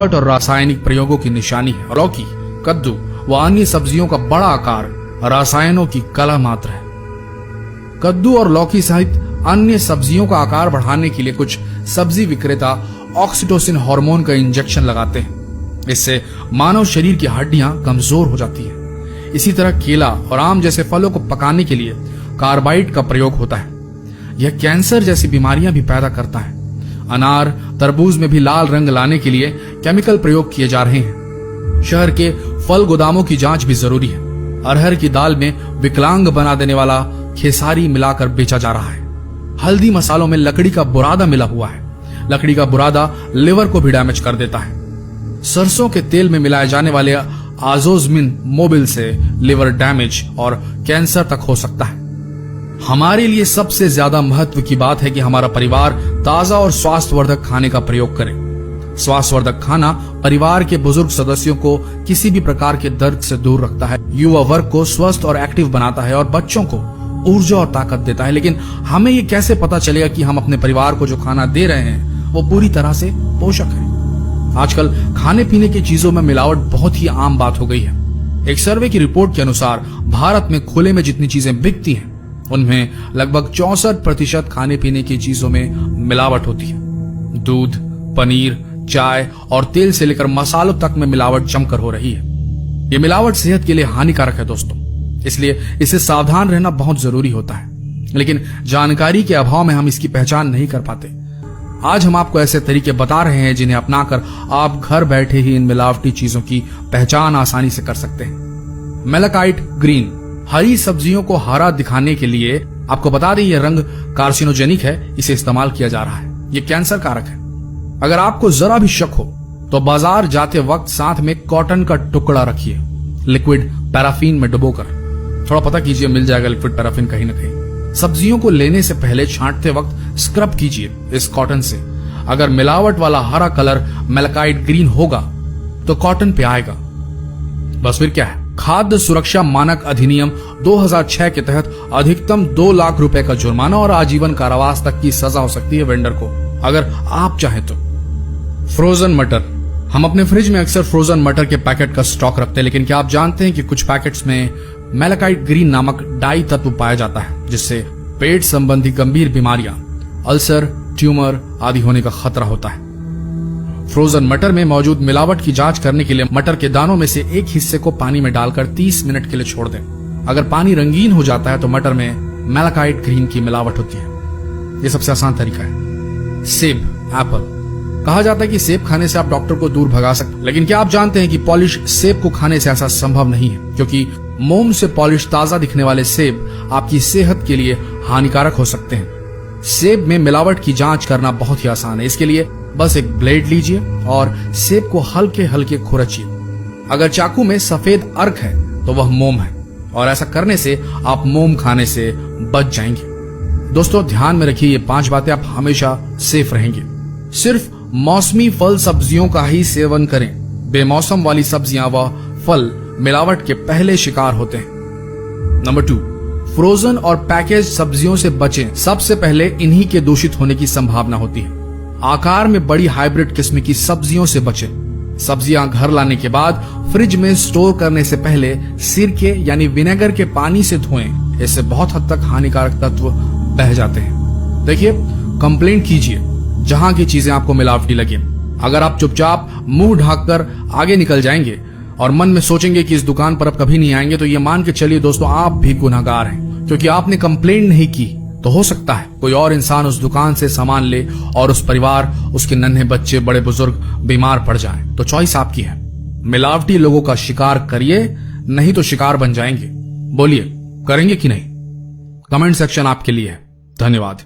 और रासायनिक प्रयोगों की निशानी है। लौकी, कद्दू व अन्य सब्जियों का बड़ा आकार रसायनों की कला मात्र है। कद्दू और लौकी सहित अन्य सब्जियों का आकार बढ़ाने के लिए कुछ सब्जी विक्रेता ऑक्सीटोसिन हार्मोन का इंजेक्शन लगाते हैं। इससे मानव शरीर की हड्डियां कमजोर हो जाती है। इसी तरह केला और आम जैसे फलों को पकाने के लिए कार्बाइड का प्रयोग होता है। यह कैंसर जैसी बीमारियां भी पैदा करता है। अनार, तरबूज में भी लाल रंग लाने के लिए केमिकल प्रयोग किए जा रहे हैं। शहर के फल गोदामों की जांच भी जरूरी है। अरहर की दाल में विकलांग बना देने वाला खेसारी मिलाकर बेचा जा रहा है। हल्दी मसालों में लकड़ी का बुरादा मिला हुआ है। लकड़ी का बुरादा लिवर को भी डैमेज कर देता है। सरसों के तेल में मिलाए जाने वाले आजोजमिन मोबिल से लिवर डैमेज और कैंसर तक हो सकता है। हमारे लिए सबसे ज्यादा महत्व की बात है कि हमारा परिवार ताजा और स्वास्थ्यवर्धक खाने का प्रयोग करे। स्वास्थ्यवर्धक खाना परिवार के बुजुर्ग सदस्यों को किसी भी प्रकार के दर्द से दूर रखता है, युवा वर्ग को स्वस्थ और एक्टिव बनाता है और बच्चों को ऊर्जा और ताकत देता है। लेकिन हमें ये कैसे पता चलेगा कि हम अपने परिवार को जो खाना दे रहे हैं वो पूरी तरह से पोषक है? आजकल खाने पीने की चीजों में मिलावट बहुत ही आम बात हो गई है। एक सर्वे की रिपोर्ट के अनुसार भारत में खुले में जितनी चीजें बिकती हैं उनमें लगभग 64% खाने पीने की चीजों में मिलावट होती है। दूध, पनीर, चाय और तेल से लेकर मसालों तक में मिलावट जमकर हो रही है। ये मिलावट सेहत के लिए हानिकारक है दोस्तों, इसलिए इसे सावधान रहना बहुत जरूरी होता है। लेकिन जानकारी के अभाव में हम इसकी पहचान नहीं कर पाते। आज हम आपको ऐसे तरीके बता रहे हैं जिन्हें अपनाकर आप घर बैठे ही इन मिलावटी चीजों की पहचान आसानी से कर सकते हैं। मेलाकाइट ग्रीन, हरी सब्जियों को हरा दिखाने के लिए आपको बता दें यह रंग कार्सिनोजेनिक है। इसे इस्तेमाल किया जा रहा है। यह कैंसर कारक है। अगर आपको जरा भी शक हो तो बाजार जाते वक्त साथ में कॉटन का टुकड़ा रखिए, लिक्विड पैराफिन में डुबोकर। थोड़ा पता कीजिए, मिल जाएगा लिक्विड पैराफिन कहीं ना कहीं। सब्जियों को लेने से पहले छांटते वक्त स्क्रब कीजिए इस कॉटन से। अगर मिलावट वाला हरा कलर मेलाकाइट ग्रीन होगा तो कॉटन पे आएगा। बस फिर क्या है। खाद्य सुरक्षा मानक अधिनियम 2006 के तहत अधिकतम 2 लाख रुपए का जुर्माना और आजीवन कारावास तक की सजा हो सकती है वेंडर को, अगर आप चाहें तो। फ्रोजन मटर, हम अपने फ्रिज में अक्सर फ्रोजन मटर के पैकेट का स्टॉक रखते हैं, लेकिन क्या आप जानते हैं कि कुछ पैकेट्स में मेलाकाइट ग्रीन नामक डाई तत्व पाया जाता है, जिससे पेट संबंधी गंभीर बीमारियां, अल्सर, ट्यूमर आदि होने का खतरा होता है। फ्रोजन मटर में मौजूद मिलावट की जांच करने के लिए मटर के दानों में से एक हिस्से को पानी में डालकर 30 मिनट के लिए छोड़ दें। अगर पानी रंगीन हो जाता है तो मटर में मेलाकाइट ग्रीन की मिलावट होती है। यह सबसे आसान तरीका है। सेब, एप्पल, कहा जाता है कि सेब खाने से आप डॉक्टर को दूर भगा सकते, लेकिन क्या आप जानते हैं कि पॉलिश सेब को खाने से ऐसा संभव नहीं है, क्योंकि मोम से पॉलिश ताजा दिखने वाले सेब आपकी सेहत के लिए हानिकारक हो सकते हैं। सेब में मिलावट की जांच करना बहुत ही आसान है। इसके लिए बस एक ब्लेड लीजिए और सेब को हल्के हल्के खुरचिए। अगर चाकू में सफेद अर्क है तो वह मोम है, और ऐसा करने से आप मोम खाने से बच जाएंगे। दोस्तों ध्यान में रखिए, ये 5 बातें, आप हमेशा सेफ रहेंगे। सिर्फ मौसमी फल सब्जियों का ही सेवन करें। बेमौसम वाली सब्जियां व फल मिलावट के पहले शिकार होते हैं। नंबर 2, फ्रोजन और पैकेज सब्जियों से बचें। सबसे पहले इन्हीं के दूषित होने की संभावना होती है। आकार में बड़ी हाइब्रिड किस्म की सब्जियों से बचें। सब्जियां घर लाने के बाद फ्रिज में स्टोर करने से पहले सिरके यानी विनेगर के पानी से धोएं। इससे बहुत हद तक हानिकारक तत्व बह जाते हैं। देखिए, कंप्लेंट कीजिए जहां की चीजें आपको मिलावटी लगे। अगर आप चुपचाप मुंह ढककर आगे निकल जाएंगे और मन में सोचेंगे कि इस दुकान पर अब कभी नहीं आएंगे, तो ये मान के चलिए दोस्तों, आप भी गुनहगार हैं, क्योंकि आपने कंप्लेंट नहीं की। तो हो सकता है कोई और इंसान उस दुकान से सामान ले और उस परिवार, उसके नन्हे बच्चे, बड़े बुजुर्ग बीमार पड़ जाएं। तो चॉइस आपकी है। मिलावटी लोगों का शिकार करिए, नहीं तो शिकार बन जाएंगे। बोलिए, करेंगे कि नहीं? कमेंट सेक्शन आपके लिए है। धन्यवाद।